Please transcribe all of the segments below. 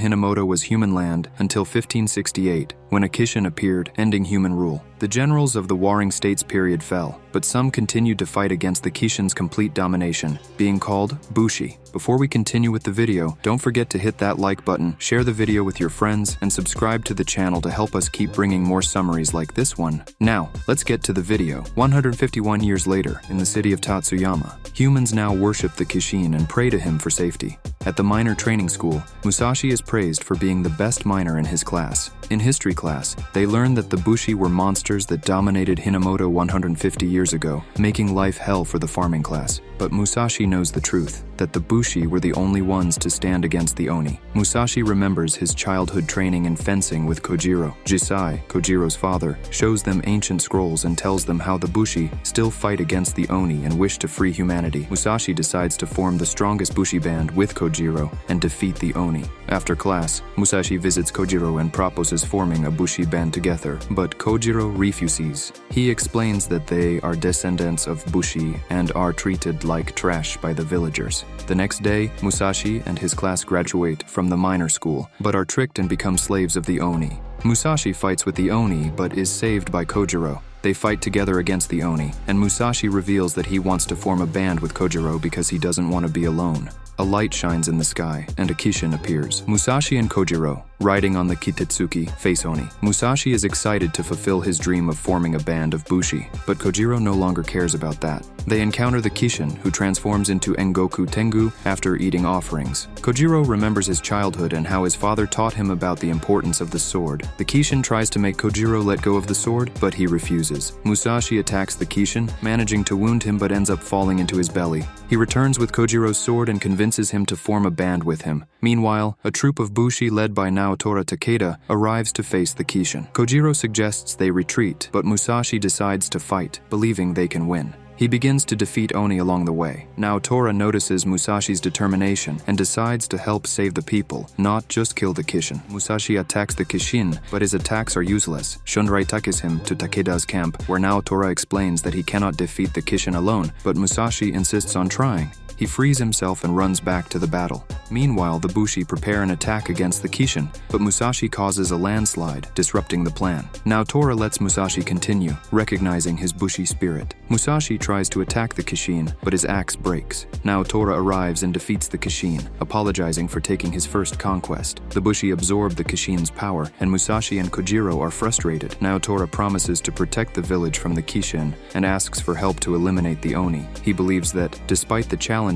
Hinamoto was human land until 1568, when a Kishin appeared, ending human rule. The generals of the Warring States period fell, but some continued to fight against the Kishin's complete domination, being called Bushi. Before we continue with the video, don't forget to hit that like button, share the video with your friends, and subscribe to the channel to help us keep bringing more summaries like this one. Now, let's get to the video. 151 years later, in the city of Tatsuyama, humans now worship the Kishin and pray to him for safety. At the miner training school, Musashi is praised for being the best miner in his class. In history class, they learn that the Bushi were monsters that dominated Hinamoto 150 years ago, making life hell for the farming class. But Musashi knows the truth, that the Bushi were the only ones to stand against the Oni. Musashi remembers his childhood training in fencing with Kojiro. Jisai, Kojiro's father, shows them ancient scrolls and tells them how the Bushi still fight against the Oni and wish to free humanity. Musashi decides to form the strongest Bushi band with Kojiro and defeat the Oni. After class, Musashi visits Kojiro and proposes forming a Bushi band together, but Kojiro refuses. He explains that they are descendants of Bushi and are treated like trash by the villagers. The next day, Musashi and his class graduate from the minor school, but are tricked and become slaves of the Oni. Musashi fights with the Oni, but is saved by Kojiro. They fight together against the Oni, and Musashi reveals that he wants to form a band with Kojiro because he doesn't want to be alone. A light shines in the sky, and a Kishin appears. Musashi and Kojiro, riding on the Kitetsuki, face Oni. Musashi is excited to fulfill his dream of forming a band of Bushi, but Kojiro no longer cares about that. They encounter the Kishin, who transforms into Engoku Tengu after eating offerings. Kojiro remembers his childhood and how his father taught him about the importance of the sword. The Kishin tries to make Kojiro let go of the sword, but he refuses. Musashi attacks the Kishin, managing to wound him but ends up falling into his belly. He returns with Kojiro's sword and convinces him to form a band with him. Meanwhile, a troop of Bushi led by Naotora Takeda arrives to face the Kishin. Kojiro suggests they retreat, but Musashi decides to fight, believing they can win. He begins to defeat Oni along the way. Naotora notices Musashi's determination and decides to help save the people, not just kill the Kishin. Musashi attacks the Kishin, but his attacks are useless. Shunrai takes him to Takeda's camp, where Naotora explains that he cannot defeat the Kishin alone, but Musashi insists on trying. He frees himself and runs back to the battle. Meanwhile, the Bushi prepare an attack against the Kishin, but Musashi causes a landslide, disrupting the plan. Naotora lets Musashi continue, recognizing his Bushi spirit. Musashi tries to attack the Kishin, but his axe breaks. Naotora arrives and defeats the Kishin, apologizing for taking his first conquest. The Bushi absorb the Kishin's power, and Musashi and Kojiro are frustrated. Naotora promises to protect the village from the Kishin and asks for help to eliminate the Oni. He believes that, despite the challenges,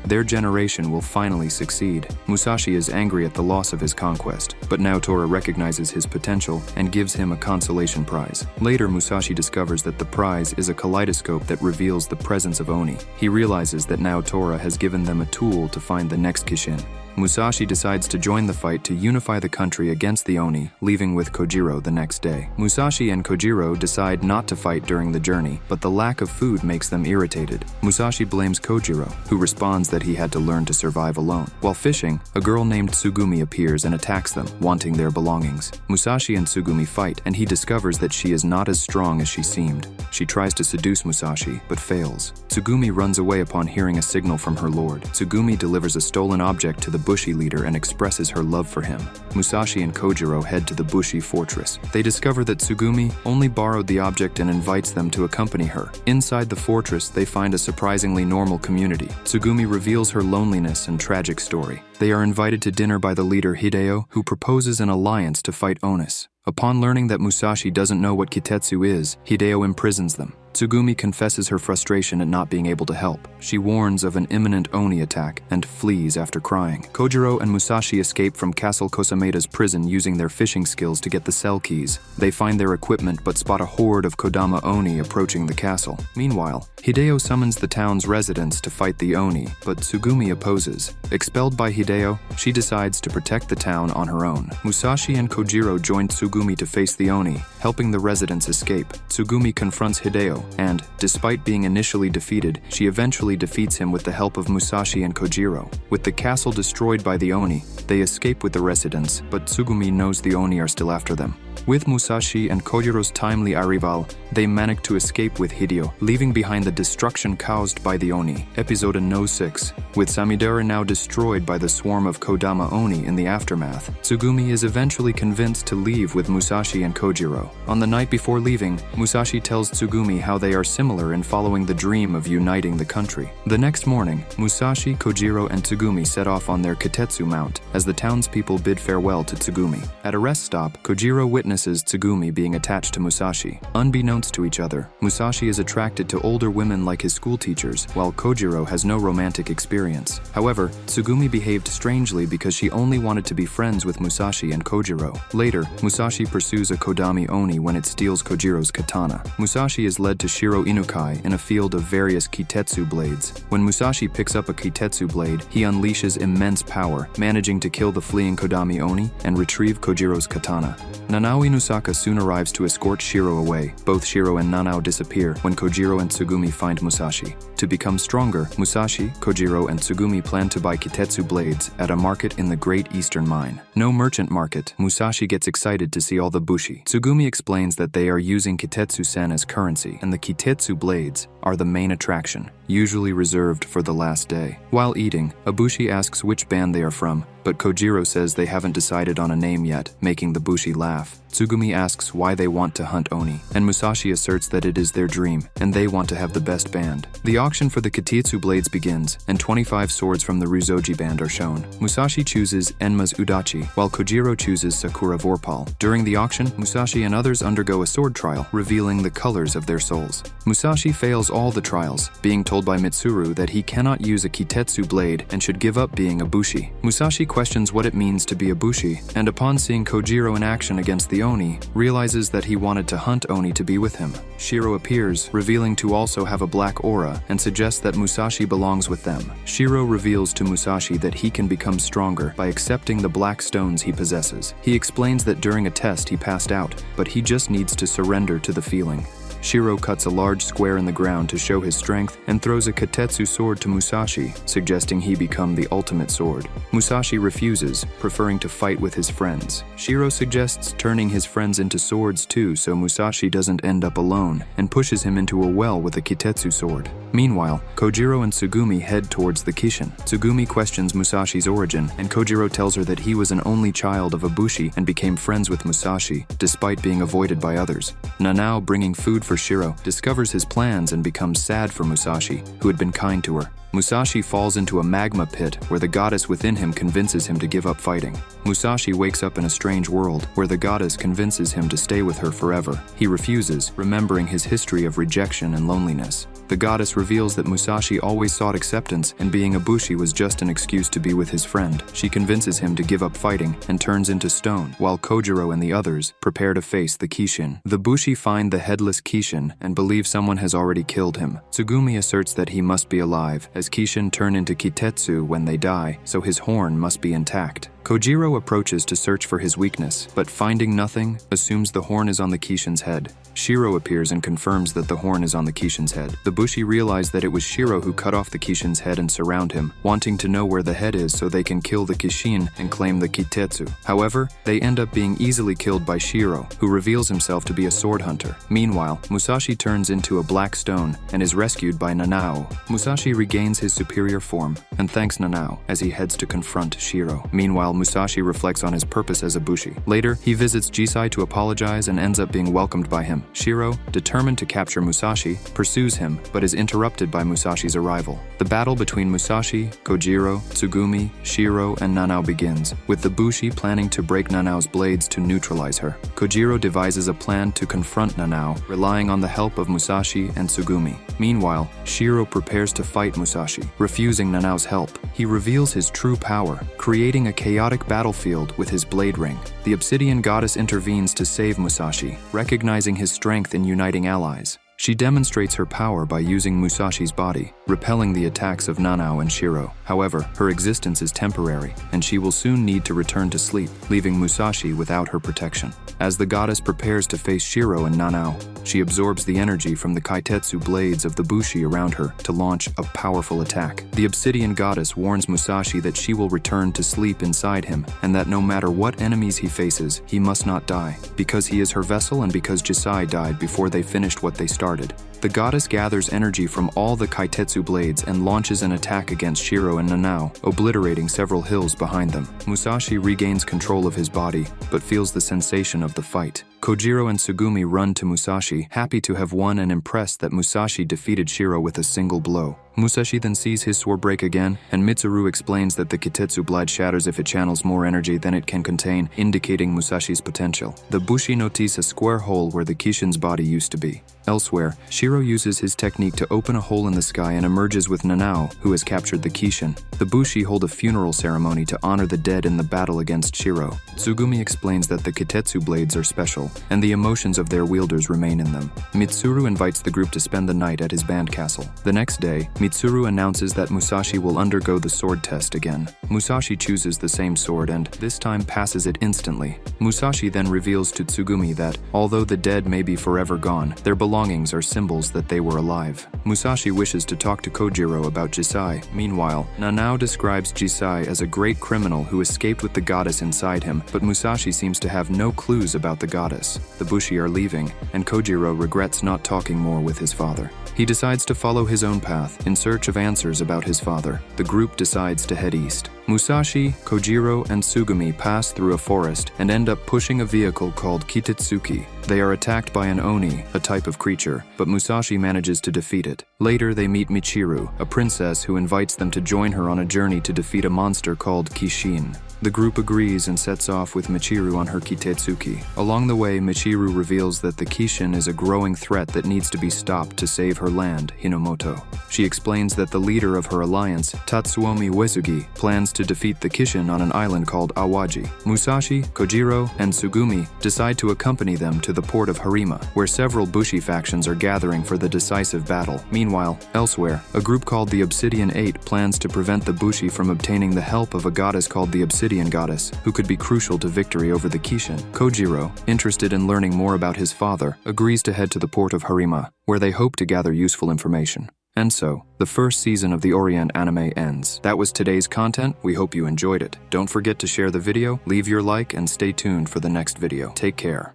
their generation will finally succeed. Musashi is angry at the loss of his conquest, but Naotora recognizes his potential and gives him a consolation prize. Later, Musashi discovers that the prize is a kaleidoscope that reveals the presence of Oni. He realizes that Naotora has given them a tool to find the next Kishin. Musashi decides to join the fight to unify the country against the Oni, leaving with Kojiro the next day. Musashi and Kojiro decide not to fight during the journey, but the lack of food makes them irritated. Musashi blames Kojiro, who responds that he had to learn to survive alone. While fishing, a girl named Tsugumi appears and attacks them, wanting their belongings. Musashi and Tsugumi fight, and he discovers that she is not as strong as she seemed. She tries to seduce Musashi, but fails. Tsugumi runs away upon hearing a signal from her lord. Tsugumi delivers a stolen object to the Bushi leader and expresses her love for him. Musashi and Kojiro head to the Bushi fortress. They discover that Tsugumi only borrowed the object and invites them to accompany her. Inside the fortress, they find a surprisingly normal community. Tsugumi reveals her loneliness and tragic story. They are invited to dinner by the leader Hideo, who proposes an alliance to fight Onus. Upon learning that Musashi doesn't know what Kitetsu is, Hideo imprisons them. Tsugumi confesses her frustration at not being able to help. She warns of an imminent Oni attack and flees after crying. Kojiro and Musashi escape from Castle Kosameda's prison using their fishing skills to get the cell keys. They find their equipment but spot a horde of Kodama Oni approaching the castle. Meanwhile, Hideo summons the town's residents to fight the Oni, but Tsugumi opposes. Expelled by Hideo, she decides to protect the town on her own. Musashi and Kojiro join Tsugumi to face the Oni, helping the residents escape. Tsugumi confronts Hideo, and, despite being initially defeated, she eventually defeats him with the help of Musashi and Kojiro. With the castle destroyed by the Oni, they escape with the residents, but Tsugumi knows the Oni are still after them. With Musashi and Kojiro's timely arrival, they manage to escape with Hideo, leaving behind the destruction caused by the Oni. Episode No. 6. With Samidara now destroyed by the swarm of Kodama Oni in the aftermath, Tsugumi is eventually convinced to leave with Musashi and Kojiro. On the night before leaving, Musashi tells Tsugumi how they are similar in following the dream of uniting the country. The next morning, Musashi, Kojiro, and Tsugumi set off on their Kitetsu mount as the townspeople bid farewell to Tsugumi. At a rest stop, Kojiro witnesses Tsugumi being attached to Musashi. Unbeknownst to each other, Musashi is attracted to older women like his school teachers, while Kojiro has no romantic experience. However, Tsugumi behaved strangely because she only wanted to be friends with Musashi and Kojiro. Later, Musashi pursues a Kodami Oni when it steals Kojiro's katana. Musashi is led to Shiro Inukai in a field of various Kitetsu blades. When Musashi picks up a Kitetsu blade, he unleashes immense power, managing to kill the fleeing Kodami Oni and retrieve Kojiro's katana. Nanao Inusaka soon arrives to escort Shiro away. Both Shiro and Nanao disappear when Kojiro and Tsugumi find Musashi. To become stronger, Musashi, Kojiro, and Tsugumi plan to buy Kitetsu blades at a market in the Great Eastern Mine. No merchant market, Musashi gets excited to see all the bushi. Tsugumi explains that they are using Kitetsu-sen as currency, and the Kitetsu blades are the main attraction, usually reserved for the last day. While eating, Ibushi asks which band they are from, but Kojiro says they haven't decided on a name yet, making the bushi laugh. Tsugumi asks why they want to hunt Oni, and Musashi asserts that it is their dream, and they want to have the best band. The auction for the Kitetsu blades begins, and 25 swords from the Ryuzoji band are shown. Musashi chooses Enma's Udachi, while Kojiro chooses Sakura Vorpal. During the auction, Musashi and others undergo a sword trial, revealing the colors of their souls. Musashi fails all the trials, being told by Mitsuru that he cannot use a Kitetsu blade and should give up being a bushi. Musashi questions what it means to be a bushi, and upon seeing Kojiro in action against the Oni, realizes that he wanted to hunt Oni to be with him. Shiro appears, revealing to also have a black aura, and suggests that Musashi belongs with them. Shiro reveals to Musashi that he can become stronger by accepting the black stones he possesses. He explains that during a test he passed out, but he just needs to surrender to the feeling. Shiro cuts a large square in the ground to show his strength and throws a Kitetsu sword to Musashi, suggesting he become the ultimate sword. Musashi refuses, preferring to fight with his friends. Shiro suggests turning his friends into swords too so Musashi doesn't end up alone, and pushes him into a well with a Kitetsu sword. Meanwhile, Kojiro and Tsugumi head towards the Kishin. Tsugumi questions Musashi's origin, and Kojiro tells her that he was an only child of a bushi and became friends with Musashi, despite being avoided by others. Nanao, bringing food for Shiro, discovers his plans and becomes sad for Musashi, who had been kind to her. Musashi falls into a magma pit where the goddess within him convinces him to give up fighting. Musashi wakes up in a strange world where the goddess convinces him to stay with her forever. He refuses, remembering his history of rejection and loneliness. The goddess reveals that Musashi always sought acceptance, and being a bushi was just an excuse to be with his friend. She convinces him to give up fighting and turns into stone, while Kojiro and the others prepare to face the Kishin. The bushi find the headless Kishin and believe someone has already killed him. Tsugumi asserts that he must be alive, as Kishin turn into Kitetsu when they die, so his horn must be intact. Kojiro approaches to search for his weakness, but finding nothing, assumes the horn is on the Kishin's head. Shiro appears and confirms that the horn is on the Kishin's head. The bushi realize that it was Shiro who cut off the Kishin's head and surround him, wanting to know where the head is so they can kill the Kishin and claim the Kitetsu. However, they end up being easily killed by Shiro, who reveals himself to be a sword hunter. Meanwhile, Musashi turns into a black stone and is rescued by Nanao. Musashi regains his superior form and thanks Nanao as he heads to confront Shiro. Meanwhile, Musashi reflects on his purpose as a bushi. Later, he visits Jisai to apologize and ends up being welcomed by him. Shiro, determined to capture Musashi, pursues him, but is interrupted by Musashi's arrival. The battle between Musashi, Kojiro, Tsugumi, Shiro, and Nanao begins, with the bushi planning to break Nanao's blades to neutralize her. Kojiro devises a plan to confront Nanao, relying on the help of Musashi and Tsugumi. Meanwhile, Shiro prepares to fight Musashi, refusing Nanao's help. He reveals his true power, creating a chaotic battlefield with his blade ring. The obsidian goddess intervenes to save Musashi, recognizing his strength in uniting allies. She demonstrates her power by using Musashi's body, repelling the attacks of Nanao and Shiro. However, her existence is temporary, and she will soon need to return to sleep, leaving Musashi without her protection. As the goddess prepares to face Shiro and Nanao, she absorbs the energy from the kaitetsu blades of the bushi around her to launch a powerful attack. The obsidian goddess warns Musashi that she will return to sleep inside him, and that no matter what enemies he faces, he must not die, because he is her vessel and because Jisai died before they finished what they started. The goddess gathers energy from all the kaitetsu blades and launches an attack against Shiro and Nanao, obliterating several hills behind them. Musashi regains control of his body, but feels the sensation of the fight. Kojiro and Tsugumi run to Musashi, happy to have won and impressed that Musashi defeated Shiro with a single blow. Musashi then sees his sword break again, and Mitsuru explains that the Kitetsu blade shatters if it channels more energy than it can contain, indicating Musashi's potential. The bushi notice a square hole where the Kishin's body used to be. Elsewhere, Shiro uses his technique to open a hole in the sky and emerges with Nanao, who has captured the Kishin. The bushi hold a funeral ceremony to honor the dead in the battle against Shiro. Tsugumi explains that the Kitetsu blades are special, and the emotions of their wielders remain in them. Mitsuru invites the group to spend the night at his band castle. The next day, Mitsuru announces that Musashi will undergo the sword test again. Musashi chooses the same sword and, this time, passes it instantly. Musashi then reveals to Tsugumi that, although the dead may be forever gone, their belongings are symbols that they were alive. Musashi wishes to talk to Kojiro about Jisai. Meanwhile, Nanao describes Jisai as a great criminal who escaped with the goddess inside him, but Musashi seems to have no clues about the goddess. The bushi are leaving, and Kojiro regrets not talking more with his father. He decides to follow his own path, in search of answers about his father. The group decides to head east. Musashi, Kojiro, and Tsugumi pass through a forest and end up pushing a vehicle called Kitetsuki. They are attacked by an oni, a type of creature, but Musashi manages to defeat it. Later, they meet Michiru, a princess who invites them to join her on a journey to defeat a monster called Kishin. The group agrees and sets off with Michiru on her Kitetsuki. Along the way, Michiru reveals that the Kishin is a growing threat that needs to be stopped to save her land, Hinamoto. She explains that the leader of her alliance, Tatsuomi Uesugi, plans to defeat the Kishin on an island called Awaji. Musashi, Kojiro, and Tsugumi decide to accompany them to the port of Harima, where several bushi factions are gathering for the decisive battle. Meanwhile, elsewhere, a group called the Obsidian 8 plans to prevent the bushi from obtaining the help of a goddess called the Obsidian Goddess, who could be crucial to victory over the Kishin. Kojiro, interested in learning more about his father, agrees to head to the port of Harima, where they hope to gather useful information. And so, the first season of the Orient anime ends. That was today's content. We hope you enjoyed it. Don't forget to share the video, leave your like, and stay tuned for the next video. Take care.